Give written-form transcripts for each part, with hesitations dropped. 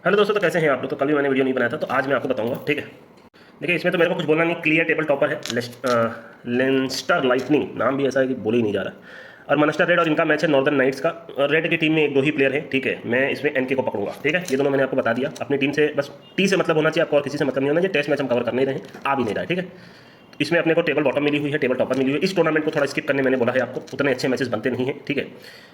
Hello दोस्तों, तो कैसे हैं आप लोग। तो कल भी मैंने वीडियो नहीं बनाया था, तो आज मैं आपको बताऊंगा। ठीक है, देखिए इसमें तो मेरे को कुछ बोलना नहीं। क्लियर टेबल टॉपर है लेंस्टर लाइटनिंग, नाम भी ऐसा है कि बोल ही नहीं जा रहा। और मानचेस्टर रेड और इनका मैच है नॉर्दर्न नाइट्स का। रेड की टीम में एक दो ही प्लेयर है। ठीक है, मैं इसमें एनके को पकड़ूंगा। ठीक है, ये दोनों मैंने आपको बता दिया। अपनी टीम से बस टी से मतलब होना चाहिए आपको, और किसी से मतलब नहीं होना चाहिए। टेस्ट मैच हम कवर कर नहीं रहे हैं, आ भी नहीं रहा है। ठीक है, इसमें अपने को टेबल बॉटम मिली हुई है, टेबल टॉपर मिली हुई है। इस टूर्नामेंट को थोड़ा स्किप करने मैंने बोला है आपको, उतने अच्छे मैचेस बनते नहीं हैं। ठीक है,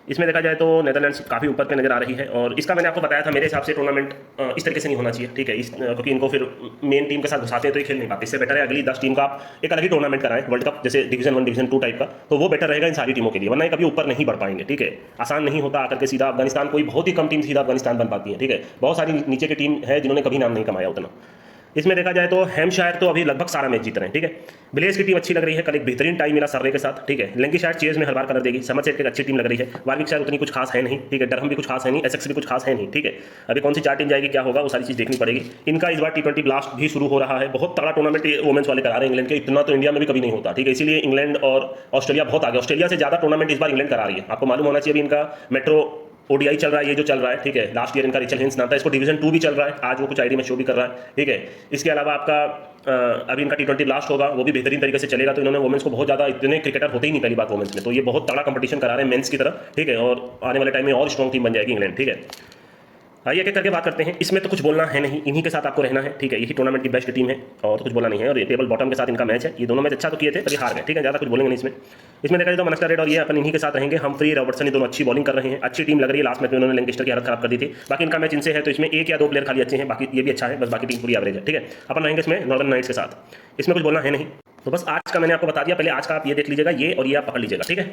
इसमें देखा जाए तो नेदरलैंड्स काफ़ी ऊपर पे नजर आ रही है, और इसका मैंने आपको बताया था मेरे हिसाब से टूर्नामेंट इस तरीके से नहीं होना चाहिए। ठीक है, क्योंकि इनको फिर मेन टीम के साथ घुसाते हैं तो ये खेल नहीं पाते। इससे बेटर है अगली 10 टीम का आप एक अलग ही टूर्नामेंट कराएं, वर्ल्ड कप जैसे डिवीजन 1 डिवीजन 2 टाइप का, तो वो बेटर रहेगा इन सारी टीमों के लिए। वरना ये कभी ऊपर नहीं बढ़ पाएंगे। ठीक है, आसान नहीं होता आकर के सीधा अफगानिस्तान, कोई बहुत ही कम टीम सीधा अफगानिस्तान बन पाती है। ठीक है, बहुत सारी नीचे की टीम है जिन्होंने कभी नाम नहीं कमाया उतना। इसमें देखा जाए तो हैम्पशायर तो अभी लगभग सारा मैच जीत रहे हैं। ठीक है, ब्लेज की टीम अच्छी लग रही है, कल एक बेहतरीन टाइम मिला सर्रे के साथ। ठीक है, लैंकाशायर चेज में हर बार कलर देगी। समरसेट की अच्छी टीम लग रही है। वारविकशायर उतनी कुछ खास है नहीं। ठीक है, डरहम भी कुछ खास है नहीं, एसेक्स भी कुछ खास है नहीं। ठीक है, अभी कौन सी 4 टीम जाएगी, क्या होगा, वो सारी चीज देखनी पड़ेगी। इनका इस बार T20 ब्लास्ट भी शुरू हो रहा है। बहुत तगड़ा टूर्नामेंट वुमेन्स वाले करा रहे हैं इंग्लैंड के, इतना तो इंडिया में भी कभी नहीं होता। ठीक है, इसीलिए इंग्लैंड और ऑस्ट्रेलिया बहुत आगे। ऑस्ट्रेलिया से ज्यादा टूर्नामेंट इस बार इंग्लैंड करा रही है। आपको मालूम होना चाहिए, अभी इनका मेट्रो ओडीआई चल रहा है, ये जो चल रहा है। ठीक है, लास्ट ईयर इनका रिचल हिंस नाम था, इसको डिवीजन 2 भी चल रहा है। आज वो कुछ आईडी में शो भी कर रहा है। ठीक है, इसके अलावा आपका अभी इनका T20 ब्लास्ट होगा, वो भी बेहतरीन तरीके से चलेगा। तो इन्होंने वुमेन्स को बहुत ज्यादा, इतने क्रिकेटर होते ही नहीं पहली बात वुमेन्स में, तो ये बहुत तगड़ा कंपटीशन करा रहे हैं मेंस की तरह। ठीक है, और आने वाले टाइम में और स्ट्रॉन्ग टीम बन जाएगी इंग्लैंड। ठीक है, आइए एक एक करके बात करते हैं। इसमें तो कुछ बोलना है नहीं, इन्हीं के साथ आपको रहना है। ठीक है, यही टूर्नामेंट की बेस्ट टीम है और तो कुछ बोलना नहीं है। और ये टेबल बॉटम के साथ इनका मैच है। ये दोनों मैच अच्छा तो किए थे, पर ये हार गए। ठीक है, ज़्यादा कुछ बोलेंगे नहीं इसमें देखा जाए तो मानचेस्टर रेड और ये अपन इन्हीं के साथ रहेंगे। हमफ्री रॉबर्टसन, ये दोनों अच्छी बॉलिंग कर रहे हैं, अच्छी टीम लग रही है। लास्ट मैच में उन्होंने लैंकाशायर की हालत खराब कर दी थी। बाकी इनका मैच इनसे है, तो इसमें एक या दो प्लेयर खाली अच्छे हैं, बाकी ये भी अच्छा है, बस बाकी टीम पूरी एवरेज है। ठीक है, अपन रहेंगे इसमें नॉर्दर्न नाइट्स के साथ। इसमें कुछ बोलना है नहीं, तो बस आज का मैंने आपको बता दिया। पहले आज का आप ये देख लीजिएगा, ये और ये आप पकड़ लीजिएगा। ठीक है,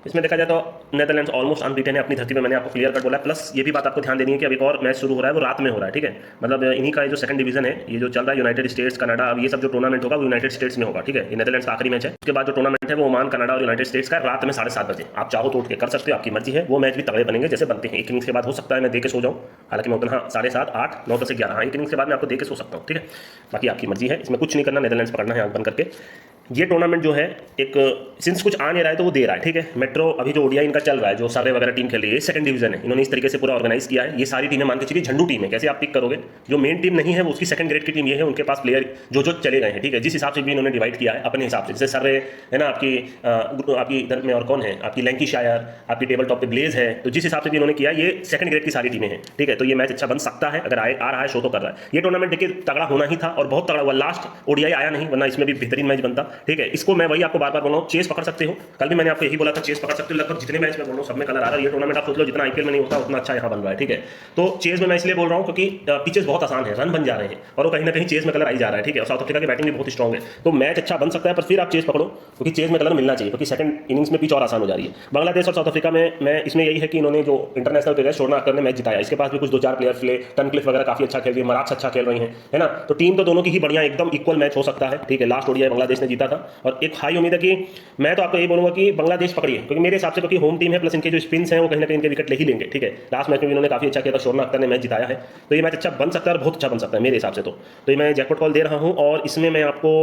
इसमें देखा जाए तो नेदरलैंड्स ऑलमोस्ट अनबीटन है अपनी धरती में, मैंने आपको क्लियर कट बोला है। प्लस ये भी बात आपको ध्यान देनी है कि अब एक और मैच शुरू हो रहा है, वो रात में हो रहा है। ठीक है, मतलब इन्हीं का जो सेकंड डिवीजन है, ये जो चल रहा है यूनाइटेड स्टेट्स कनाडा, अब ये सब जो टूर्नामेंट होगा वो यूनाइटेड स्टेट्स में होगा। ठीक है, ये नेदरलैंड्स का आखिरी मैच है। उसके बाद जो टूर्नामेंट है वो ओमान, कनाडा और यूनाइटेड स्टेट्स का रात में 7:30 बजे। आप चाहो तो उठ के कर सकते हो, आपकी मर्जी है। वो मैच भी तगड़े बनेंगे जैसे बनते हैं। एक इनिंग्स के बाद हो सकता है मैं देख के सो जाऊँ, हालांकि मैं उतना 7:30 8 9 से 11 एक इनिंग्स के बाद मैं आपको देख के सो सकता हूँ। ठीक है, बाकी आपकी मर्जी है, इसमें कुछ नहीं करना, नेदरलैंड्स पकड़ना है आंख बंद करके। ये टूर्नामेंट जो है एक सिंस कुछ आ नहीं रहा है तो वो दे रहा है। ठीक है, मेट्रो अभी जो ओडीआई इनका चल रहा है, जो सर्वे वगैरह टीम खेल रही है, सेकंड डिवीजन है। इन्होंने इस तरीके से पूरा ऑर्गेनाइज किया है। ये सारी टीमें मान के चलिए झंडू टीम है। कैसे आप पिक करोगे, जो मेन टीम नहीं है वो उसकी सेकंड ग्रेड की टीम ये है, उनके पास प्लेयर जो चले गए हैं। ठीक है, जिस हिसाब से भी इन्होंने डिवाइड किया है अपने हिसाब से, जैसे सर्वे है ना आपकी इधर में, और कौन है आपकी लैंकाशायर, आपकी टेबल टॉप पे ब्लेज है, तो जिस हिसाब से भी इन्होंने किया, ये सेकंड ग्रेड की सारी टीमें हैं। ठीक है, तो ये मैच अच्छा बन सकता है अगर आ रहा है, शो तो कर रहा है। ये टूर्नामेंट देखिए तगड़ा होना ही था और बहुत तगड़ा हुआ। लास्ट ओडीआई आया नहीं, वरना इसमें भी बेहतरीन मैच बनता। ठीक है, इसको मैं वही आपको बार बार बोल रहा हूँ, चेस पकड़ सकते हो। कल भी मैंने आपको यही बोला था, चेस पकड़ सकते हो। लगभग जितने मैच में बोल रहा हूँ सब में कलर आ रहा है। ये टूर्नामेंट आप सोच लो जितना आईपीएल में नहीं होता उतना अच्छा यहाँ बन रहा है। ठीक है, तो चेस में मैं इसलिए बोल रहा हूँ क्योंकि पिचेस बहुत आसान है, रन बन जा रहे हैं और वो कहीं ना कहीं चेस में कलर आई जा रहा है। ठीक है, और साउथ अफ्रीका की बैटिंग भी बहुत स्ट्रॉन्ग है, तो मैच अच्छा बन सकता है। पर फिर आप चेस पकड़ो क्योंकि चेस में कलर मिलना चाहिए, क्योंकि सेकंड इनिंग्स में पिच और आसान हो जा रही है। बांग्लादेश और साउथ अफ्रीका में मैं इसमें यही है कि इन्होंने जो इंटरनेशनल प्लेयर शोरना अख्तर ने मैच जिताया, इसके पास भी कुछ 2-4 प्लेयर टनक्लिफ वगैरह काफी अच्छा खेल रही है, मराक्स अच्छा खेल रही है ना। तो टीम तो दोनों की ही बढ़िया, एकदम इक्वल मैच हो सकता है। ठीक है, लास्ट ओडीआई बांग्लादेश ने जीता था और एक हाई उम्मीद है कि मैं तो आपको यही बोलूंगा कि बांग्लादेश पकड़िए, क्योंकि मेरे हिसाब से क्योंकि होम टीम है, प्लस इनके जो स्पिन्स हैं वो कहीं ना कहीं इनके विकेट ले ही लेंगे। ठीक है, लास्ट मैच में भी इन्होंने काफी अच्छा किया था, शोरना अख्तर ने मैच जिताया है, तो ये मैच अच्छा बन सकता है और बहुत अच्छा बन सकता है मेरे हिसाब से। तो ये मैं जैकपॉट कॉल दे रहा हूं। और इसमें मैं आपको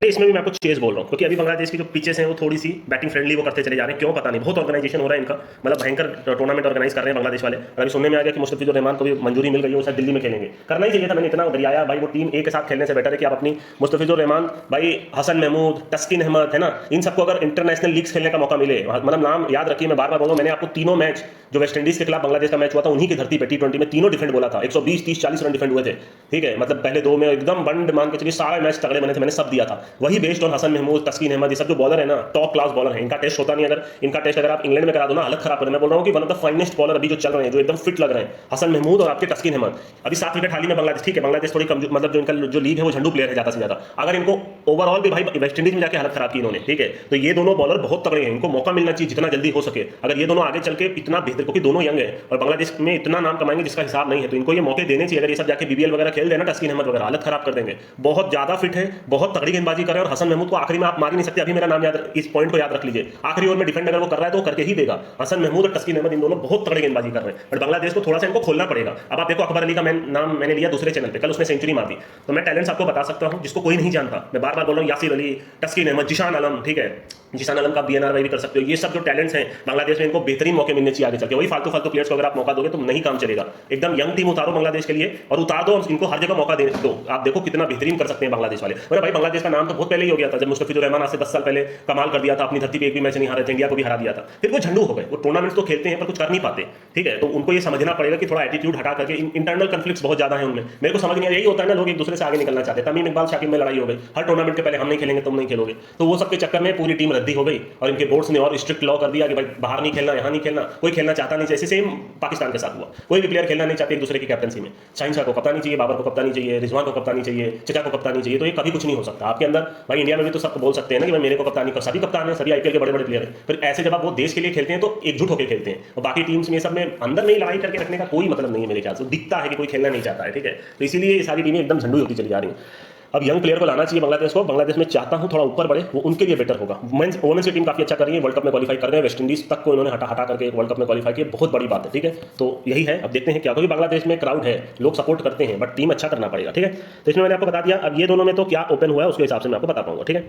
इसमें भी मैं आपको चेस बोल रहा हूँ, क्योंकि अभी बांग्लादेश की जो पिचेस हैं वो थोड़ी सी बैटिंग फ्रेंडली वो करते चले जा रहे हैं। क्यों पता नहीं, बहुत ऑर्गेनाइजेशन हो रहा है इनका, मतलब भयंकर टूर्नामेंट ऑर्गेनाइज कर रहे हैं बांग्लादेश वाले। अभी सुनने में आ गया कि मुस्तफिजुर रहमान को भी मंजूरी मिल गई है, वो शायद दिल्ली में खेलेंगे। करना ही चाहिए था, मैंने इतना गरियाया भाई। वो टीम एक के साथ खेलने से बेटर है कि आप अपनी मुस्तफिजुर रहमान भाई, हसन महमूद, तस्किन अहमद है ना, इन सबको अगर इंटरनेशनल लीग्स खेलने का मौका मिले, मतलब नाम याद रखिए, मैं बार बार बोलूँ, मैंने आपको तीनों मैच जो वेस्ट इंडीज के खिलाफ बांग्लादेश का मैच हुआ था उन्हीं की धरती पे T20 में तीनों डिफेंड बोला था। 120 30 40 रन डिफेंड हुए थे। ठीक है, मतलब पहले 2 में एकदम बंड मान के चलिए, सारे मैच तगड़े बने थे, मैंने सब दिया था। वही बेस्ड ऑन हसन महमूद, तस्कीन अहमद, ये सब जो बॉलर है ना, टॉप क्लास बॉलर है। इनका टेस्ट होता नहीं, अगर इनका टेस्ट अगर आप इंग्लैंड में करा दो ना, हालत खराब कर। मैं बोल रहा हूँ कि one of the finest bowler अभी जो चल रहे हैं, जो एकदम फिट लग रहे हैं, हसन महमूद और आपके तस्कीन अहमद। अभी 7 विकेट हाल ही में बांग्लादेश। ठीक है, बांग्लादेश थोड़ी कमजोर, मतलब जो इनका जो लीग है वो झंडू प्लेयर है ज्यादा से ज्यादा। अगर इनको ओवरऑल भी भाई वेस्ट इंडीज में जाकर हालत खराब की इन्होंने। ठीक है, तो ये दोनों बॉलर बहुत तगड़े हैं, इनको मौका मिलना चाहिए जितना जल्दी हो सके। अगर ये दोनों आगे चल के इतना बेहतर, क्योंकि दोनों यंग है और बांग्लादेश में इतना नाम कमाएंगे जिसका हिसाब नहीं है, तो इनको ये मौके देने चाहिए। अगर ये सब जाके बीबीएल वगैरह खेल देना, तस्कीन अहमद वगैरह हालत खराब कर देंगे। बहुत ज्यादा फिट है, बहुत तगड़ी गेंदबाजी गेंदबाजी कर रहे हैं और हसन महमूद को आखिरी में आप मार ही नहीं सकते। अभी मेरा नाम याद, इस पॉइंट को याद रख लीजिए, आखिरी ओवर में डिफेंड अगर वो कर रहा है तो करके ही देगा। हसन महमूद और तस्कीन अहमद इन दोनों बहुत तगड़े गेंदबाजी कर रहे हैं, बट बांग्लादेश को थोड़ा सा इनको खोलना पड़ेगा। अब आप देखो, अकबर अली का नाम मैंने लिया दूसरे चैनल पे, कल उसने सेंचुरी मार दी, तो मैं टैलेंट्स आपको बता सकता हूं जिसको कोई नहीं जानता। मैं बार बार बोल रहा हूं, यासिर अली, तस्कीन अहमद, जिशान आलम, ठीक है, जिशान आलम का बीएनआर भी कर सकते हो। ये सब जो टैलेंट्स हैं बांग्लादेश में, इनको बेहतरीन मौके मिलने चाहिए आगे चल के। वही फालतू प्लेयर्स को अगर आप मौका दोगे तो नहीं काम चलेगा। एकदम यंग टीम उतारो बांग्लादेश के लिए और उतार दो, इनको हर जगह मौका दे दो। आप देखो कितना बेहतरीन कर सकते हैं बांग्लादेश वाले। अरे भाई, बांग्लादेश का नाम तो बहुत पहले ही हो गया था, जब मुस्तफिजुर रहमान आज से 10 साल पहले कमाल कर दिया था, अपनी धरती पे एक भी मैच नहीं हारे थे, इंडिया को भी हरा दिया था। फिर वो झंडू हो गए, वो टूर्नामेंट्स तो खेलते हैं पर कुछ कर नहीं पाते, ठीक है। तो उनको ये समझना पड़ेगा कि थोड़ा एटीट्यूड हटा करके, इंटरनल कन्फ्लिक्ट्स बहुत ज्यादा है उनमें। मेरे को समझ नहीं आ, यही होता है ना, लोग एक दूसरे से आगे निकलना चाहते हैं। तमीम इकबाल शाकिब में लड़ाई हो गई, हर टूर्नामेंट के पहले हम नहीं खेलेंगे, तुम नहीं खेलोगे, तो वो सबके चक्कर में पूरी टीम रद्दी हो गई और इनके बोर्ड्स ने और स्ट्रिक्ट लॉ कर दिया कि भाई बाहर नहीं खेलना, यहाँ नहीं खेलना, कोई खेलना चाहता नहीं। जैसे सेम पाकिस्तान के साथ हुआ, कोई भी प्लेयर खेलना नहीं चाहते एक दूसरे की कैप्टनसी में। शाहीन शाह को कप्तानी चाहिए, बाबर को कप्तानी चाहिए, रिजवान को कप्तानी चाहिए, चचा को कप्तानी चाहिए, तो ये कभी कुछ नहीं हो सकता आपके अंदर। भाई इंडिया में भी तो सब बोल सकते हैं ना कि भाई मेरे को कप्तानी कर, सभी कप्तान है, सभी आईपीएल के बड़े बड़े प्लेयर हैं। फिर ऐसे जब आप वो देश के लिए खेलते हैं तो एकजुट होकर खेलते हैं, और बाकी टीम्स में सब में अंदर में लड़ाई करके रखने का कोई मतलब नहीं है मेरे ख्याल से। दिखता है कि कोई खेलना नहीं चाहता है, ठीक है, तो इसीलिए ये सारी टीमें एकदम झंडू होती चली जा रही हैं। अब यंग प्लेयर को लाना चाहिए बांग्लादेश को। बांग्लादेश में चाहता हूं थोड़ा ऊपर बढ़े, वो उनके लिए बेटर होगा। वुमेन्स की टीम काफी अच्छा कर रही है, वर्ल्ड कप में क्वालीफाई कर रहे हैं, वेस्ट इंडीज तक को इन्होंने हटा करके वर्ल्ड कप में क्वालीफाई किया, बहुत बड़ी बात है, ठीक है। तो यही है, अब देखते हैं क्या, क्योंकि बांग्लादेश में क्राउड है, लोग सपोर्ट करते हैं, बट टीम अच्छा करना पड़ेगा, ठीक है। तो इसमें मैंने आपको बता दिया। अब ये दोनों में तो क्या ओपन हुआ है उसके हिसाब से मैं आपको बता पाऊंगा, ठीक है।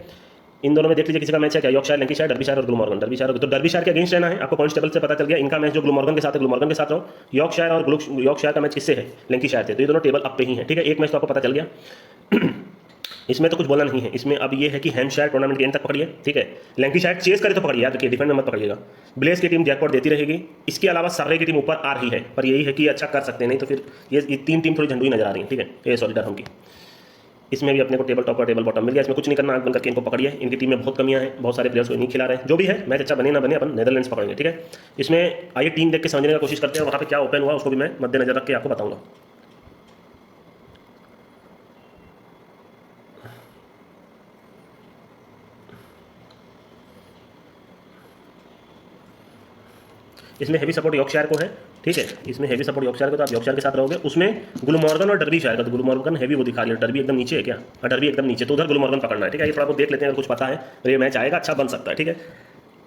इन दोनों में देख लीजिए किसी का मैच है क्या, यॉर्कशायर, लैंकाशायर, डर्बीशायर और ग्लूमॉर्गन। तो डर्बीशायर के अगेंस्ट रहना है, आपको पॉइंट्स टेबल से पता चल गया। इनका मैच जो ग्लूमॉर्गन के साथ है, ग्लूमॉर्गन के साथ रहो। यॉर्कशायर और यॉर्कशायर का मैच किससे है, लैंकाशायर से, तो ये दोनों टेबल अप पे ही है, ठीक है। एक मैच तो आपको पता चल गया। इसमें तो कुछ बोलना नहीं है। इसमें अब ये है कि हैम्पशायर टूर्नामेंट के एंड तक पकड़िए, ठीक है। लैंकाशायर चेस करे तो पकड़िए, याद रखिए, डिफेंड में मत पकड़िएगा। ब्लेज की टीम जैकपॉट देती रहेगी। इसके अलावा सर्रे की टीम ऊपर आ रही है, पर यही है कि अच्छा कर सकते हैं, नहीं तो फिर ये तीन टीम थोड़ी झंडू ही नजर आ रही है, ठीक है। ये सॉरी डरहम की, इसमें भी अपने को टेबल टॉप और टेबल बॉटम मिल गया। इसमें कुछ नहीं करना, आंख बंद करके इनको पकड़िए। इनकी टीम में बहुत कमियां हैं, बहुत सारे प्लेयर्स को नहीं खिला रहे हैं, जो भी है मैच अच्छा बने ना बने, अपन नेदरलैंड्स पकड़ेंगे, ठीक है। इसमें आइए टीम देख के समझने की कोशिश करते हैं, वहाँ पे क्या ओपन हुआ उसको भी मैं मद्देनजर रख के आपको बताऊंगा। इसमें हेवी सपोर्ट यॉर्कशायर को है, ठीक है। इसमें हेवी सपोर्ट यॉर्कशायर को, तो आप यॉर्कशायर के साथ रहोगे। उसमें ग्लूमॉर्गन और डर्बीशायर का, तो ग्लूमॉर्गन हेवी वो दिखा रही है, डर्बी एकदम नीचे है क्या, डर्बी एकदम नीचे, तो उधर ग्लूमॉर्गन पकड़ना है, ठीक है। ये थोड़ा बहुत देख लेते हैं, अगर कुछ पता है तो ये मैच आएगा, अच्छा बन सकता है, ठीक है।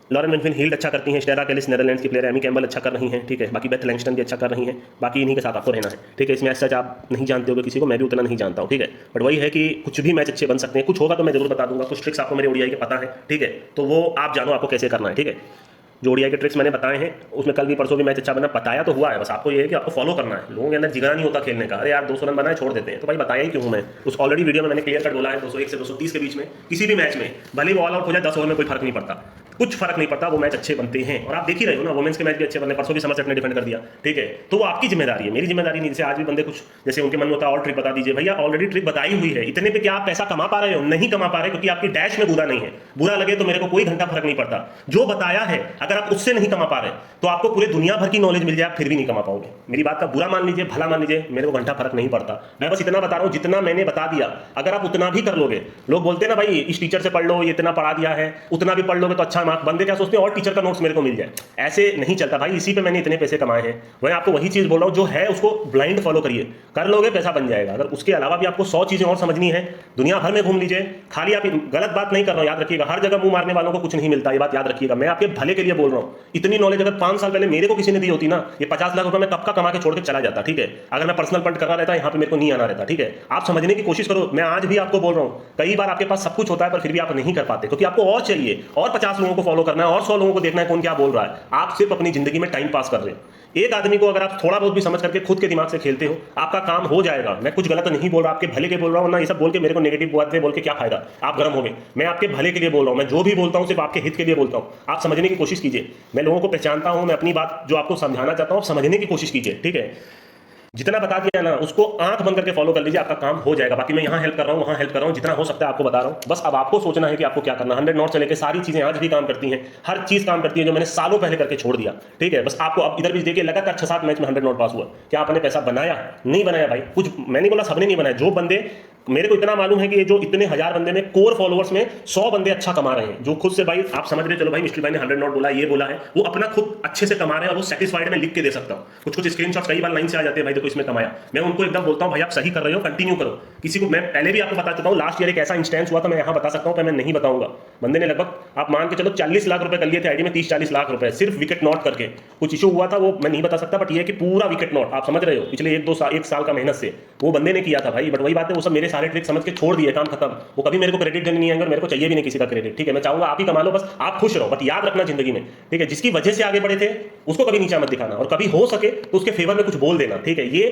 लॉरेन विनफिन हील्ड अच्छा करती हैं, स्टेरा कैलिस नेदरलैंड्स की प्लेयर, एमी कैम्बल अच्छा कर रही हैं, ठीक है। बाकी बेथ लैंगस्टन भी अच्छा कर रही हैं, बाकी इन्हीं के साथ आपको रहना है, ठीक है। इसमें ऐसा सच आप नहीं जानते होगे किसी को, मैं भी उतना नहीं जानता हूँ, ठीक है। बट वही है कि कुछ भी मैच अच्छे बन सकते हैं, कुछ होगा तो मैं जरूर बता दूंगा। कुछ ट्रिक्स आपको मेरे ओडीआई के पता है, ठीक है, तो वो आप जानो आपको कैसे करना है, ठीक है। जो ओडीआई के ट्रिक्स मैंने बताए हैं उसमें कल भी परसों भी मैच अच्छा बना, बताया तो हुआ है, बस आपको ये है कि आपको फॉलो करना है। लोगों के अंदर जिगरा नहीं होता खेलने का, अरे यार 200 रन बनाए छोड़ देते हैं, तो भाई बताया ही क्यों मैं, उस ऑलरेडी वीडियो में मैंने क्लियर कट बोला है। 201 से 230 के बीच में किसी भी मैच में भले वो ऑल आउट हो जाए 10 ओवर में कोई फर्क नहीं पड़ता, कुछ फर्क नहीं पड़ता, वो मैच अच्छे बनते हैं। और आप देख ही रहे हो ना, वुमेन्स के मैच भी अच्छे बने, परसों भी समरसेट ने डिफेंड कर दिया, ठीक है। तो वो आपकी जिम्मेदारी है, मेरी जिम्मेदारी नहीं। जैसे आज भी बंदे कुछ जैसे उनके मन में होता है और ट्रिक बता दीजिए, भैया ऑलरेडी ट्रिक बताई हुई है, इतने पे क्या आप पैसा कमा पा रहे हो, नहीं कमा पा रहे, क्योंकि आपकी डैश में बुरा नहीं है। बुरा लगे तो मेरे को कोई घंटा फर्क नहीं पड़ता, जो बताया है अगर आप उससे नहीं कमा पा रहे तो आपको पूरे दुनिया भर की नॉलेज मिल जाए, आप फिर भी नहीं कमा पाओगे। मेरी बात का बुरा मान लीजिए, भला मान लीजिए, मेरे को घंटा फर्क नहीं पड़ता। मैं बस इतना बता रहा हूं, जितना मैंने बता दिया अगर आप उतना भी कर लोगे। लोग बोलते हैं ना भाई इस टीचर से पढ़ लो, ये इतना पढ़ा दिया है, उतना भी पढ़ लोगे तो अच्छा मार्क। बंदे क्या सोचते हैं और टीचर का नोट्स मेरे को मिल जाए, ऐसे नहीं चलता भाई। इसी पे मैंने इतने पैसे कमाए हैं। मैं आपको वही चीज बोल रहा हूं, जो है उसको ब्लाइंड फॉलो करिए, कर लोगे पैसा बन जाएगा। अगर उसके अलावा भी आपको 100 चीजें और समझनी है, दुनिया भर में घूम लीजिए। खाली आप गलत बात नहीं कर रहा हूं, याद रखिएगा, हर जगह मुंह मारने वालों को कुछ नहीं मिलता, ये बात याद रखिएगा। मैं आपके भले के लिए बोल रहा हूं। इतनी नॉलेज अगर 5 साल पहले मेरे को किसी ने दी होती ना, ये 50 लाख रुपए मैं कब का कमा के छोड़ के चला जाता, ठीक है। अगर मैं पर्सनल फंड कर रहा रहता, यहाँ पे मेरे को नहीं आना रहता, ठीक है। आप समझने की कोशिश करो। मैं आज भी आपको बोल रहा हूं, कई बार आपके पास सब कुछ होता है पर फिर भी आप नहीं कर पाते, क्योंकि आपको और चाहिए, और 50 लोगों को फॉलो करना है, और 100 लोगों को देखना है कौन क्या बोल रहा है। आप सिर्फ अपनी जिंदगी में टाइम पास कर रहे हो। एक आदमी को अगर आप थोड़ा बहुत भी समझ करके खुद के दिमाग से खेलते हो, आपका काम हो जाएगा। मैं कुछ गलत नहीं बोल रहा, आपके भले के बोल रहा हूं ना। ये सब बोल के मेरे को नेगेटिव बातें बोल के क्या फायदा, आप गर्म हो गए। मैं आपके भले के लिए बोल रहा हूं। मैं जो भी बोलता हूं सिर्फ आपके हित के लिए बोलता हूं। आप समझने की कोशिश कीजिए। मैं लोगों को पहचानता हूं, मैं अपनी बात जो आपको समझाना चाहता हूं समझने की कोशिश कीजिए, ठीक है। जितना बता दिया ना उसको आंख बंद करके फॉलो कर लीजिए, आपका काम हो जाएगा। बाकी मैं यहाँ हेल्प कर रहा हूँ, वहाँ हेल्प कर रहा हूँ, जितना हो सकता है आपको बता रहा हूँ। बस अब आपको सोचना है कि आपको क्या करना। 100 नॉट से लेकर सारी चीजें आज भी काम करती हैं, हर चीज काम करती है जो मैंने सालों पहले करके छोड़ दिया, ठीक है। बस आपको अब इधर भी देखिए, लगातार 6-7 मैच में 100 नॉट पास हुआ। क्या आपने पैसा बनाया? नहीं बनाया भाई। कुछ मैंने बोला सबने नहीं बनाया। जो बंदे, मेरे को इतना मालूम है कि ये जो इतने 1000 बंदे में कोर फॉलोअर्स में 100 बंदे अच्छा कमा रहे हैं, जो खुद से भाई आप समझ रहे, चलो भाई मिस्टर भाई ने 100 नॉट बोला, ये बोला है, वो अपना खुद अच्छे से कमा रहे हैं और वो सेटिस्फाइड में लिख के दे सकता हूं। कुछ स्क्रीनशॉट्स कई बार लाइन से आ जाते हैं, भाई देखो इसमें कमाया। मैं उनको एकदम बोलता हूं भाई आप सही कर रहे हो, कंटिन्यू करो। किसी को मैं पहले भी आपको बता चुका हूँ, लास्ट ईयर एक ऐसा इंस्टेंस हुआ था, मैं यहाँ बता सकता हूँ, पर मैं नहीं बताऊंगा। बंदे ने लगभग आप मान के चलो 40 लाख रुपए कर लिए थे आईडी में, 30-40 लाख रुपए सिर्फ विकेट नॉट करके। कुछ इशू हुआ था वो मैं नहीं बता सकता, बट ये है कि पूरा विकेट नॉट, आप समझ रहे हो, पिछले एक साल का मेहनत से वो बंदे ने किया था भाई। बट वही बात है, वो सब मेरे सारे ट्रिक समझ के छोड़ दिए, काम खत्म। वो कभी मेरे को क्रेडिट देने नहीं आएंगे और मेरे को चाहिए भी नहीं किसी का क्रेडिट, ठीक है। मैं चाहूंगा आप ही कमा लो, बस आप खुश रहो, बट याद रखना जिंदगी में, ठीक है, जिसकी वजह से आगे बढ़े थे उसको कभी नीचा मत दिखाना, और कभी हो सके तो उसके फेवर में कुछ बोल देना, ठीक है। ये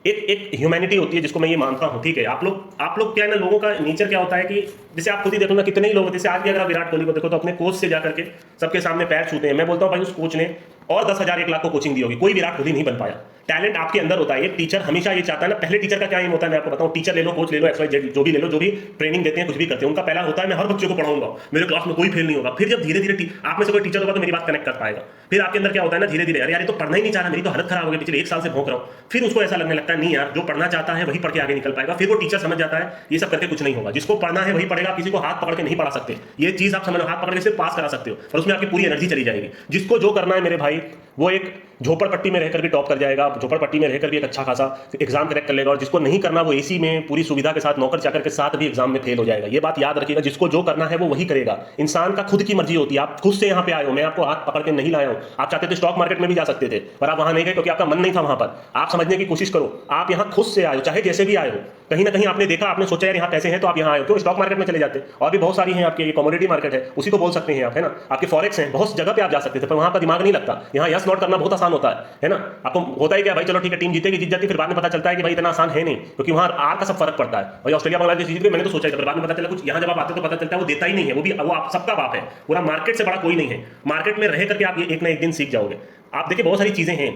एक ह्यूमैनिटी होती है जिसको मैं ये मानता हूँ, ठीक है। आप लोग क्या है ना, लोगों का नेचर क्या होता है कि जैसे आप खुद ही देखो ना, कितने ही लोग, जैसे आज भी अगर आप विराट कोहली को देखो तो अपने कोच से जाकर के सबके सामने पैर छूते हैं। मैं बोलता हूँ भाई उस कोच ने और 10,000 1 लाख को कोचिंग दी होगी, कोई विराट कोहली नहीं बन पाया। टैलेंट आपके अंदर होता है। एक टीचर हमेशा ये चाहता है ना, पहले टीचर का क्या एम होता है मैं आपको बताऊं, टीचर ले लो, कोच ले लो, XYZ जो भी ले लो, जो भी ट्रेनिंग देते हैं, कुछ भी करते हैं, उनका पहला होता है मैं हर बच्चे को पढ़ाऊंगा, मेरे क्लास में कोई फेल नहीं होगा। फिर जब धीरे धीरे आप में से कोई टीचर होगा तो मेरी बात कनेक्ट कर पाएगा। फिर आपके अंदर क्या होता है ना, धीरे धीरे अरे यार ये तो पढ़ना ही नहीं चाह रहा, मेरी तो हालत खराब हो गई, पिछले 1 साल से भौंक रहा हूँ। फिर उसको ऐसा लगने लगता है नहीं यार, जो पढ़ना चाहता है वही पढ़ के आगे निकल पाएगा। फिर वो टीचर समझ जाता है ये सब करके कुछ नहीं होगा, जिसको पढ़ना है वही पढ़ेगा, किसी को हाथ पकड़ के नहीं पढ़ा सकते। ये चीज आप समझो, हाथ पकड़ के सिर्फ पास करा सकते हो और उसमें आपकी पूरी एनर्जी चली जाएगी। जिसको जो करना है मेरे भाई, वो एक झोपड़पट्टी में रहकर भी टॉप कर जाएगा, झोपड़पट्टी में रहकर भी एक अच्छा खासा एग्जाम क्रैक कर लेगा। और जिसको नहीं करना वो एसी में पूरी सुविधा के साथ, नौकर चाकर के साथ भी एग्जाम में फेल हो जाएगा। ये बात याद रखिएगा, जिसको जो करना है वो वही करेगा। इंसान का खुद की मर्जी होती है। आप खुद से यहाँ पे आए हो, मैं आपको हाथ पकड़ के नहीं लाया हूँ। आप चाहते थे स्टॉक मार्केट में भी जा सकते थे, पर आप वहां नहीं गए क्योंकि आपका मन नहीं था वहां पर। आप समझने की कोशिश करो, आप यहाँ खुद से आए हो, चाहे जैसे भी आए हो। कहीं ना कहीं आपने देखा, आपने सोचा यार यहाँ पैसे हैं तो आप यहाँ आए हो, क्यों स्टॉक मार्केट में चले जाते। और भी बहुत सारी हैं आपके, कमोडिटी मार्केट है, उसी को बोल सकते हैं आप, है ना। आपके फॉरेक्स हैं, बहुत जगह पे आप जा सकते थे, पर वहां पर दिमाग नहीं लगता। यहाँ यस नॉट करना बहुत आसान होता है ना। आपको होता है क्या भाई, चलो ठीक है टीम जीतेगी, जीत जाती, फिर बाद में पता चलता है कि भाई इतना आसान है नहीं, क्योंकि वहां आर का सब फर्क पड़ता है। भाई ऑस्ट्रेलिया बांग्लादेश जीत गए, मैंने तो सोचा था, बाद में पता चला कुछ, यहाँ जब आप आते तो पता चलता है वो देता ही नहीं है। वो आप सबका बाप है, पूरा मार्केट से बड़ा कोई नहीं है। मार्केट में रह करके आप ये एक ना एक दिन सीख जाओगे। आप देखिए बहुत सारी चीजें हैं,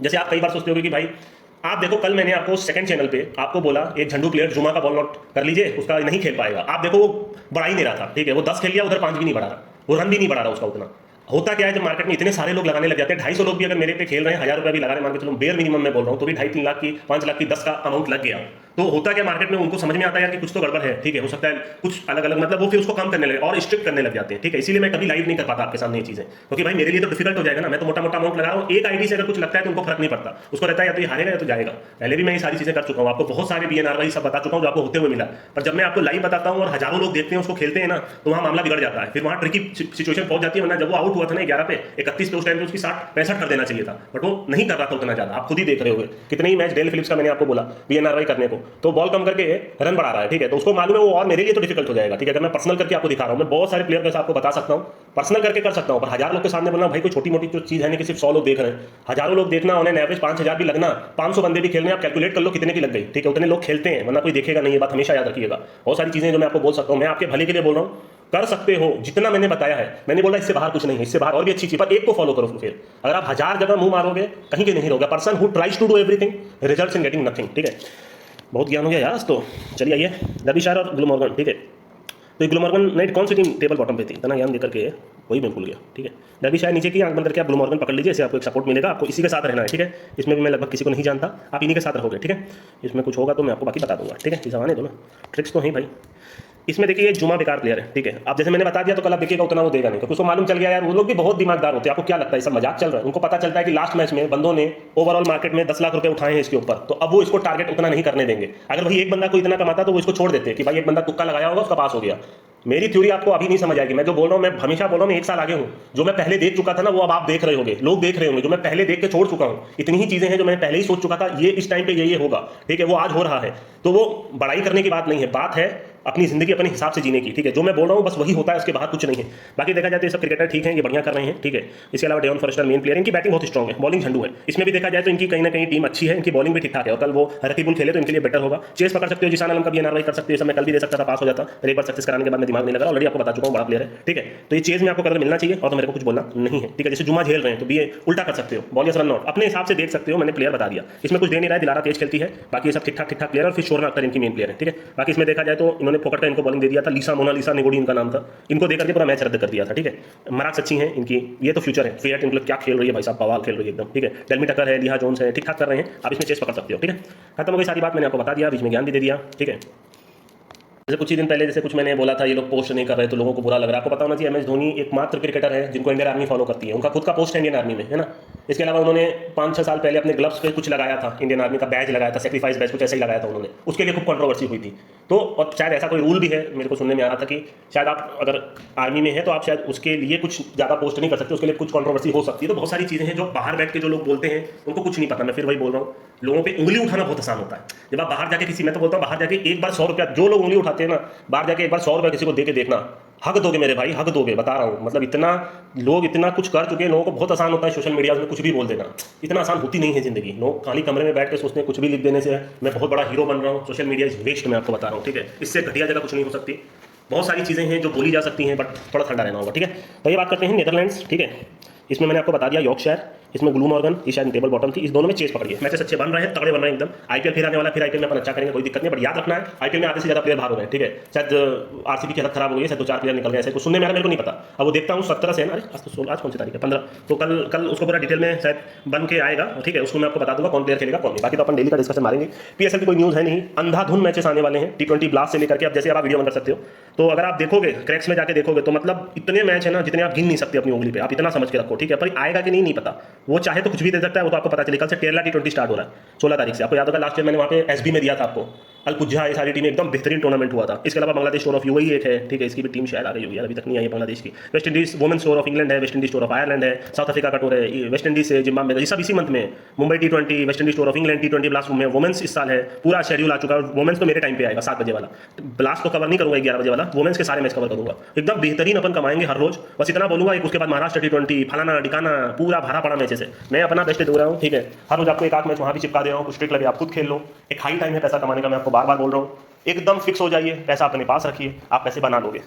जैसे आप कई बार सोचते हो कि भाई आप देखो, कल मैंने आपको सेकंड चैनल पे आपको बोला एक झंडू प्लेयर जुमा का बॉल नॉट कर लीजिए, उसका नहीं खेल पाएगा। आप देखो वो बढ़ा ही नहीं रहा था, ठीक है, वो 10 खेल लिया, उधर 5 भी नहीं बढ़ा रहा, वो रन भी नहीं बढ़ा रहा उसका उतना। होता क्या है, जब मार्केट में इतने सारे लोग लगाने लग जाते हैं, 250 लोग भी अगर मेरे पे खेल रहे हैं, 1000 रुपया भी लगा रहे हैं, मान के चलो बेयर मिनिमम मैं बोल रहा हूँ, तो भी 2.5-3 लाख की, 5 लाख की 10 का अमाउंट लग गया। तो होता क्या मार्केट में, उनको समझ में आता है यार कि कुछ तो गड़बड़ है, ठीक है, हो सकता है कुछ अलग अलग, मतलब वो फिर उसको कम करने लगे और स्ट्रिक्ट करने लग जाते हैं, ठीक है। इसीलिए मैं कभी लाइव नहीं कर पाता आपके सामने ये चीजें, क्योंकि भाई मेरे लिए तो डिफिकल्ट हो जाएगा ना। मैं तो मोटा मोटा अमाउंट लगा रहा हूँ, एक आईडी से अगर कुछ लगता है तो उनको फर्क नहीं पड़ता, उसको रहता है या तो ये हारेगा या तो जाएगा। पहले भी मैं ये सारी चीजें कर चुका हूँ, आपको बहुत सारे BNR वाई सब बता चुका हूँ जो आपको होते हुए मिला। पर जब मैं आपको लाइव बताता हूँ और हजारों लोग देखते हैं, उसको खेलते हैं ना, तो वहाँ मामला बिगड़ जाता है, फिर वहाँ ट्रिकी सिचुएशन पहुंच जाती है। वरना जब वो आउट हुआ था ना 11 पे 31 पे, उस टाइम पे उसकी 60-65 कर देना चाहिए था, बट वो नहीं कर रहा था उतना ज्यादा। आप खुद ही देख रहे होगे कितने ही मैच डेल फिलिप्स का मैंने आपको बोला BNR वाई करने को, तो बॉल कम करके रन बढ़ा रहा है, ठीक है। तो उसको मालूम है वो, और मेरे लिए तो डिफिकल्ट हो जाएगा, ठीक है। अगर मैं पर्सनल करके आपको दिखा रहा हूं, मैं बहुत सारे प्लेयर के साथ आपको बता सकता हूं, पर्सनल करके कर सकता हूं, पर 1000 लोग के सामने बोलना भाई कोई छोटी मोटी जो चीज है नहीं कि सिर्फ 100 लोग देख रहे हैं, हजारों लोग देखना, उन्हें एवरेज 5000 भी लगना, 500 बंदे भी खेलने, आप कैलकुलेट कर लो कितने की लग गई, ठीक है। उतने लोग खेलते हैं, वरना कोई देखेगा नहीं, ये बात हमेशा याद रखिएगा। बहुत सारी चीजें जो मैं आपको बोल सकता हूं, मैं आपके भले के लिए बोल रहा हूं, कर सकते हो जितना मैंने बताया है। मैंने बोला इससे बाहर कुछ नहीं है, इससे बाहर और भी अच्छी चीज, पर एक को फॉलो करो। फिर अगर आप 1000 जगह मुंह मारोगे कहीं के नहीं रहोगे। Person who tries to do everything results in getting nothing, ठीक है। बहुत ज्ञान हो गया यार। तो चलिए आइए, डर्बीशायर और ग्लूमॉर्गन, ठीक है। तो ये ग्लूमॉर्गन नाइट कौन सी टीम टेबल बॉटम पे थी, इतना ज्ञान देकर के वही मैं भूल गया, ठीक है। डर्बीशायर नीचे की आंख बंद करके आप ग्लूमॉर्गन पकड़ लीजिए, इससे आपको एक सपोर्ट मिलेगा, आपको इसी के साथ रहना है, ठीक है। इसमें भी मैं लगभग किसी को नहीं जानता, आप इन्हीं के साथ रहोगे, ठीक है। इसमें कुछ होगा तो मैं आपको बाकी बता दूंगा, ठीक है। चीज़ आने दो ना, ट्रिक्स तो हैं भाई। इसमें देखिए जुमा बेकार प्लेयर है, ठीक है। अब जैसे मैंने बता दिया तो कल आप देखिएगा उतना वो देगा नहीं, क्योंकि उसको मालूम चल गया यार, वो लोग भी बहुत दिमागदार होते हैं। आपको क्या लगता है सब मजाक चल रहा है? उनको पता चलता है कि लास्ट मैच में बंदों ने ओवरऑल मार्केट में 10 लाख रुपए उठाए हैं इसके ऊपर, तो अब वो इसको टारगेट उतना नहीं करने देंगे। अगर वही एक बंदा को इतना कमाता तो वो इसको छोड़ देते कि भाई एक बंदा तुक्का लगाया होगा, उसका पास हो गया। मेरी थ्योरी आपको अभी नहीं समझ आएगी। मैं जो बोल रहा हूँ, मैं हमेशा बोल रहा हूँ, मैं 1 साल आगे हूँ। जो मैं पहले देख चुका था ना, वो अब आप देख रहे होंगे, लोग देख रहे होंगे। जो मैं पहले देख के छोड़ चुका हूँ, इतनी ही चीजें हैं जो मैंने पहले ही सोच चुका था, ये इस टाइम पे ये होगा, ठीक है। वो आज हो रहा है, तो वो बड़ाई करने की बात नहीं है, बात है अपनी जिंदगी अपने हिसाब से जीने की, ठीक है। जो मैं बोल रहा हूँ बस वही होता है, उसके बाहर कुछ नहीं है। बाकी देखा जाए तो ये सब क्रिकेटर ठीक है, ये बढ़िया कर रहे हैं, ठीक है। इसके अलावा डेवन फॉरेस्टर मेन प्लेयर, इनकी बैटिंग बहुत स्ट्रॉग है, बॉलिंग झंडू है। इसमें भी देखा जाए तो इनकी कहीं ना कहीं टीम अच्छी है, इनकी बॉलिंग भी ठीक ठाक है, और कल वो रकीबुल खेले तो इनके लिए बेटर होगा। चेस पकड़ सकते हो, जिसान आलम का BNR वाई कर सकते हो, मैं कल भी दे सकता था, पास हो जाता, पर एक बार सक्सेस कराने के बाद मैं दिमाग नहीं लगा, ऑलरेडी आपको बता चुका हूँ, बड़ा प्लेयर है, ठीक है। तो ये चेज में आपको कलर मिलना चाहिए और तो मेरे को कुछ बोलना नहीं है, ठीक है। जैसे जुमा झेल रहे हैं तो भी उल्टा कर सकते हो, बॉल यस रन नॉट अपने हिसाब से देख सकते हो। मैंने प्लेयर बता दिया, इसमें कुछ दे नहीं रहा है, दिलारा तेज खेलती है, बाकी ये सब ठीक ठाक प्लेयर, और फिर शोरना अख्तर इनकी मेन प्लेयर है, ठीक है। बाकी इसमें देखा जाए तो इन्होंने फोकट का इनको बॉलिंग दे दिया था, लीसा मोनालिसा निगोडी इनका नाम था, इनको देकर के पूरा मैच रद्द कर दिया था, ठीक है। मार्क्स अच्छी हैं इनकी, ये तो फ्यूचर है। फिएट इनके क्या खेल रही है भाई साहब, बवाल खेल रही है एकदम, ठीक है। डेल्मी टकर है, लिहा जोन्स है, ठीक ठाक कर रहे हैं, आप इसमें चेस पकड़ सकते हो, ठीक है। खत्म हो गई सारी बात, मैंने आपको बता दिया, बीच में ज्ञान भी दे दिया, ठीक है। जैसे कुछ ही दिन पहले जैसे कुछ मैंने बोला था ये लोग पोस्ट नहीं कर रहे तो लोगों को बुरा लग रहा है। आपको पता होना चाहिए MS धोनी एकमात्र क्रिकेटर है जिनको इंडियन आर्मी फॉलो करती है, उनका खुद का पोस्ट है इंडियन आर्मी में, है ना। इसके अलावा उन्होंने 5-6 साल पहले अपने ग्लव्स पे कुछ लगाया था, इंडियन आर्मी का बैज लगाया था, सेक्रीफाइस बैज कुछ ऐसा ही लगाया था उन्होंने, उसके लिए खूब कंट्रोवर्सी हुई थी। तो और शायद ऐसा कोई रूल भी है, मेरे को सुनने में आ रहा था कि शायद आप अगर आर्मी में है तो आप शायद उसके लिए कुछ ज़्यादा पोस्ट नहीं कर सकते, उसके लिए कुछ कंट्रोवर्सी हो सकती है। तो बहुत सारी चीज़ें हैं जो बाहर बैठ के जो लोग बोलते हैं उनको कुछ नहीं पता। मैं फिर वही बोल रहा हूँ, लोगों पे उंगली उठाना बहुत आसान होता है। जब आप बाहर जाके किसी, मैं तो बोलता हूँ बाहर जाके एक बार 100 रुपया, जो लोग उंगली उठाते हैं ना, बाहर जाके एक बार 100 रुपया किसी को दे के देखना, हक दोगे मेरे भाई, हक दोगे, बता रहा हूँ। मतलब इतना लोग इतना कुछ कर चुके हैं, लोगों को बहुत आसान होता है सोशल मीडिया में कुछ भी बोल देना। इतना आसान होती नहीं है जिंदगी। लोग खाली कमरे में बैठ के सोचते हैं कुछ भी लिख देने से मैं बहुत बड़ा हीरो बन रहा हूँ। सोशल मीडिया इज वेस्ट, मैं आपको बता रहा हूँ, ठीक है। इससे घटिया जगह कुछ नहीं हो सकती। बहुत सारी चीज़ें हैं जो बोली जा सकती हैं, बट थोड़ा ठंडा रहना होगा, ठीक है। तो ये बात करते हैं नीदरलैंड्स, ठीक है। इसमें मैंने आपको बता दिया यॉर्कशायर, इसमें ग्लू मॉर्गन, ये शायद टेबल बॉटम थी। इस दोनों में चेस पकड़िए, मैचेस अच्छे बन रहे हैं, तगड़े बन रहे हैं एकदम। आईपीएल फिर आने वाला, फिर आईपीएल में अपन अच्छा करेंगे, कोई दिक्कत नहीं। बट याद रखना है, आईपीएल में आधे से ज़्यादा प्लेयर बाहर हो गए, ठीक है। शायद आरसीबी की हालत खराब हो गई है, शायद 2-4 प्लेयर निकल गए, ऐसे कुछ सुनने में आ रहा है, मेरे को नहीं पता। अब वो देखता हूँ 17 से है ना, अरे आज कौन सी तारीख है, 15। तो कल उसको पूरा डिटेल में शायद बन के आएगा, ठीक है। उसको मैं आपको बता दूंगा कौन प्लेयर खेलेगा कौन नहीं। बाकी तो अपन डेली का डिस्कशन मारेंगे। पीएसएल की कोई न्यूज़ है नहीं, अंधाधुन मैचेस आने वाले हैं T20 ब्लास्ट से लेकर के। अब जैसे आप वीडियो बन कर सकते हो, तो अगर आप देखोगे क्रैक्स में जाके देखोगे तो मतलब इतने मैच है ना जितने आप गिन नहीं सकते अपनी उंगली पे। आप इतना समझ के रखो, ठीक है। पर आएगा कि नहीं पता, वो चाहे तो कुछ भी दे सकता है, वो तो आपको पता चले। कल से केरला T20 स्टार्ट हो रहा है 16 तारीख से। आपको याद होगा लास्ट ईयर मैंने वहाँ पे एसबी में दिया था आपको, अलपुझा, ये सारी टीमें एकदम बेहतरीन टूर्नामेंट हुआ था। इसके अलावा बांग्लादेश स्टोर ऑफ यूएई एक है, ठीक है। इसकी भी टीम शायद आ गई होगी, अभी तक नहीं आई है बांग्लादेश की। West Indies women tour of England है, West Indies tour of Ireland है, साउथ अफ्रीका का टूर है, वेस्ट इंडीज से जिम्बाब्वे, ये सब इसी मंथ में। Mumbai T20, West Indies tour of England T20 blast में वुमेन्स इस साल है। पूरा शेड्यूल आ चुका है। वुमेन्स तो मेरे टाइम पे आएगा 7 बजे वाला, ब्लास्ट तो कवर नहीं करूंगा 11 बजे वाला, वुमेन्स के सारे मैच कवर करूंगा। एकदम बेहतरीन अपन कमाएंगे हर रोज, बस इतना बोलूंगा। एक उसके बाद महाराष्ट्र T20, फलाना डिकाना, पूरा भरा पड़ा मैचेस है। मैं अपना बेस्ट दे रहा हूँ, ठीक है। हर रोज आपको एक आध मैच वहाँ भी चिपका दे रहा हूँ, कुछ ट्रिक लगे आप खुद खेल लो। एक हाई टाइम है पैसा कमाने का, मैं आपको बार बार बोल रहा हूँ। एकदम फिक्स हो जाइए, पैसा अपने पास रखिए, आप पैसे बना लोगे।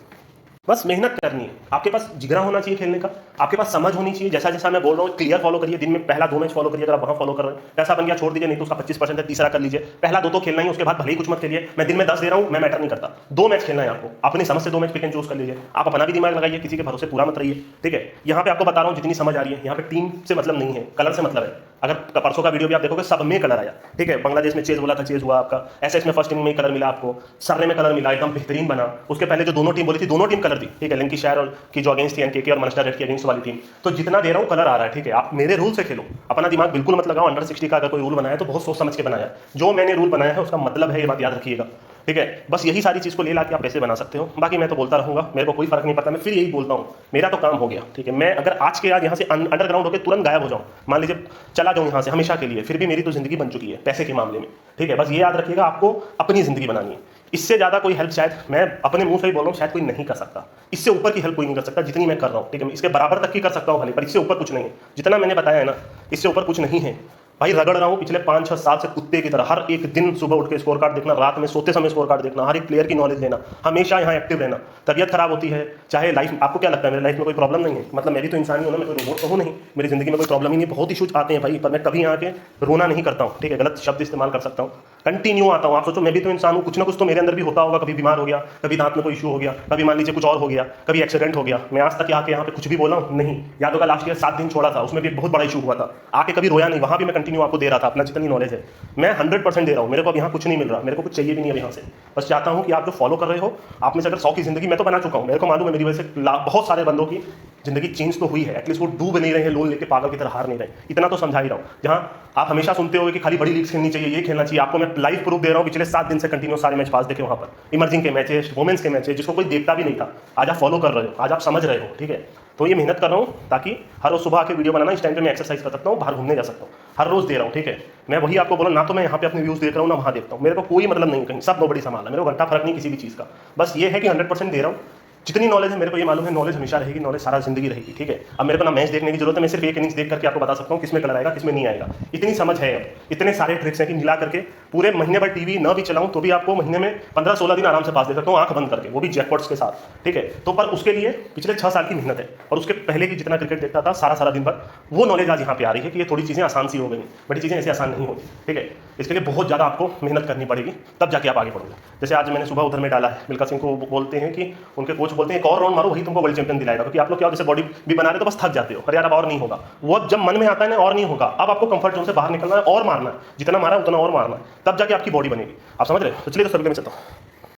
बस मेहनत करनी है, आपके पास जिगरा होना चाहिए खेलने का, आपके पास समझ होनी चाहिए। जैसा जैसा मैं बोल रहा हूँ क्लियर फॉलो करिए। दिन में पहला 2 मैच फॉलो करिए, अगर आप वहाँ फॉलो कर रहे हैं। पैसा बन गया छोड़ दीजिए, नहीं तो उसका 25% है, तीसरा कर लीजिए। पहला 2 तो खेलना ही, उसके बाद भले ही कुछ मत खेलिए। मैं दिन में 10 दे रहा हूँ, मैं मैटर नहीं करता। 2 मैच खेलना है आपको, अपनी समझ से 2 मैच पिक एंड चूज कर लीजिए। आप अपना भी दिमाग लगाइए, किसी के भरोसे पूरा मत रहिए, ठीक है। यहाँ पे आपको बता रहा हूँ जितनी समझ आ रही है, यहाँ पे टीम से मतलब नहीं है, कलर से मतलब है। अगर परसों का वीडियो भी आप देखोगे, सब में कलर आया, ठीक है। बांग्लादेश में चेज बोला था, चेज हुआ आपका। एसएस में फर्स्ट इनिंग में कलर मिला आपको, सर्रे में कलर मिला, एकदम बेहतरीन बना। उसके पहले जो दोनों टीम बोली थी, दोनों टीम कलर दी, ठीक है। लैंकाशायर और की जो अगेंस्ट थी एनकेके और मानचेस्टर रेड की अगेंस्ट वाली टीम। तो जितना दे रहा हूँ कलर आ रहा है, ठीक है। आप मेरे रूल से खेलो, अपना दिमाग बिल्कुल मत लगाओ। अंडर 60 का अगर कोई रूल बनाया तो बहुत सोच समझ के बनाया। जो मैंने रूल बनाया है उसका मतलब है, ये बात याद रखिएगा, ठीक है। बस यही सारी चीज़ को ले लाके आप पैसे बना सकते हो। बाकी मैं तो बोलता रहूँगा, मेरे को कोई फर्क नहीं पड़ता। मैं फिर यही बोलता हूँ, मेरा तो काम हो गया, ठीक है। मैं अगर आज के आज यहाँ से अंडरग्राउंड होकर तुरंत गायब हो जाऊँ, मान लीजिए चला जाऊँ यहाँ से हमेशा के लिए, फिर भी मेरी तो जिंदगी बन चुकी है पैसे के मामले में, ठीक है। बस ये याद रखिएगा, आपको अपनी जिंदगी बनानी है। इससे ज़्यादा कोई हेल्प शायद, मैं अपने मुंह से ही बोल रहा हूँ, शायद कोई नहीं कर सकता। इससे ऊपर की हेल्प कोई नहीं कर सकता जितनी मैं कर रहा हूँ, ठीक है। इसके बराबर तक की कर सकता हूँ भले, पर इससे ऊपर कुछ नहीं है। जितना मैंने बताया है ना, इससे ऊपर कुछ नहीं है भाई। रगड़ रहा हूँ पिछले 5-6 साल से कुत्ते की तरह। हर एक दिन सुबह उठ के स्कोर कार्ड देखना, रात में सोते समय स्कोर कार्ड देखना, हर एक प्लेयर की नॉलेज लेना, हमेशा यहाँ एक्टिव रहना। तबियत खराब होती है, चाहे लाइफ, आपको क्या लगता है मेरी लाइफ में कोई प्रॉब्लम नहीं है? मतलब मेरी तो इंसान ही हूँ ना, मैं कोई रोबोट तो हूँ नहीं। मेरी जिंदगी में कोई प्रॉब्लम ही नहीं, बहुत इशूज आते हैं भाई, पर मैं कभी यहाँ के रोना नहीं करता हूँ, ठीक है। गलत शब्द इस्तेमाल कर सकता हूँ, कंटिन्यू आता हूँ। आप सोचो मैं भी तो इंसान हूँ, कुछ ना कुछ तो मेरे अंदर भी होता होगा। कभी बीमार हो गया, कभी दांत में कोई इशू हो गया, कभी मान लीजिए कुछ और हो गया, कभी एक्सीडेंट हो गया। मैं आज तक आके यहाँ पे कुछ भी बोला हूँ नहीं? याद होगा लास्ट ईयर 7 दिन छोड़ा था, उसमें भी बहुत बड़ा इशू हुआ था। आके कभी रोया नहीं, वहाँ भी मैं कंटिन्यू आपको दे रहा था अपना जितनी नॉलेज है। मैं 100% दे रहा हूँ। मेरे को अब यहाँ कुछ नहीं मिल रहा, मेरे को कुछ चाहिए भी नहीं है यहाँ से। बस चाहता हूँ कि आप जो फॉलो कर रहे हो, आप में से अगर 100 की जिंदगी मैं तो बना चुका हूँ, मेरे को मालूम है मेरी वजह से बहुत सारे बंदों की जिंदगी चेंज तो हुई है। एटलीस्ट वो डूब नहीं रहे हैं, लोन लेके पागल की तरह हार नहीं रहे। इतना तो समझा ही रहा हूँ। जहाँ आप हमेशा सुनते हो कि खाली बड़ी लीग्स खेलनी चाहिए, ये खेलना चाहिए, आपको मैं लाइव प्रूफ दे रहा हूँ। पिछले 7 दिन से कंटिन्यू सारे मैच पास देखे वहाँ पर, इमर्जिंग के मैचेस, वुमेन्स के मैचेस, जिसको कोई देखता भी नहीं था। आज आप फॉलो कर रहे हो, आज आप समझ रहे हो, ठीक है। तो ये मेहनत कर रहा हूँ ताकि हर रोज सुबह आके वीडियो बनाना, इस टाइम पे मैं एक्सरसाइज कर सकता हूँ, बाहर घूमने जा सकता हूँ। हर रोज दे रहा हूँ, ठीक है। मैं वही आपको बोला ना, तो मैं यहाँ पे अपने व्यूज देख रहा हूँ ना वहाँ देखता हूँ। मेरे को कोई मतलब नहीं कहीं, सब नोबडी संभाल है, मेरे को घंटा फर्क नहीं किसी भी चीज़ का। बस ये है कि 100% दे रहा हूँ। जितनी नॉलेज है मेरे को ये मालूम है, नॉलेज हमेशा रहेगी, नॉलेज सारा जिंदगी रहेगी, ठीक है। अब मेरे को ना मैच देखने की जरूरत है, मैं सिर्फ एक इनिंग्स देख करके आपको बता सकता हूँ किसमें कलर आएगा, किसमें नहीं आएगा। इतनी समझ है। अब इतने सारे ट्रिक्स हैं कि मिला करके पूरे महीने भर टीवी न भी चलाऊं तो भी आपको महीने में 15-16 दिन आराम से पास दे सकता हूँ, आंख बंद करके, वो भी जैकपॉट्स के साथ, ठीक है। तो पर उसके लिए पिछले 6 साल की मेहनत है, और उसके पहले की जितना क्रिकेट देखता था सारा दिन भर, वो नॉलेज आज यहाँ पे आ रही है कि ये थोड़ी चीज़ें आसान सी हो गई। बड़ी चीज़ें ऐसे आसान नहीं होती, ठीक है। इसके लिए बहुत ज़्यादा आपको मेहनत करनी पड़ेगी, तब जाके आप आगे बढ़ोगे। जैसे आज मैंने सुबह उधर में डाला है, मिल्खा सिंह को बोलते हैं कि उनके कोच बोलते हैं एक और राउंड मारो, वही तुमको वर्ल्ड चैंपियन दिलाएगा। क्योंकि आप लोग क्या जैसे बॉडी भी बना रहे हो तो बस थक जाते हो, अरे यार अब और नहीं होगा। वो जब मन में आता है ना और नहीं होगा, अब आपको कंफर्ट जोन से बाहर निकलना है और मारना है, जितना मारा उतना और मारना है, तब जाके आपकी बॉडी बनेगी। आप समझ रहे हो? तो चलिए तो सभी के मैं चलता हूँ।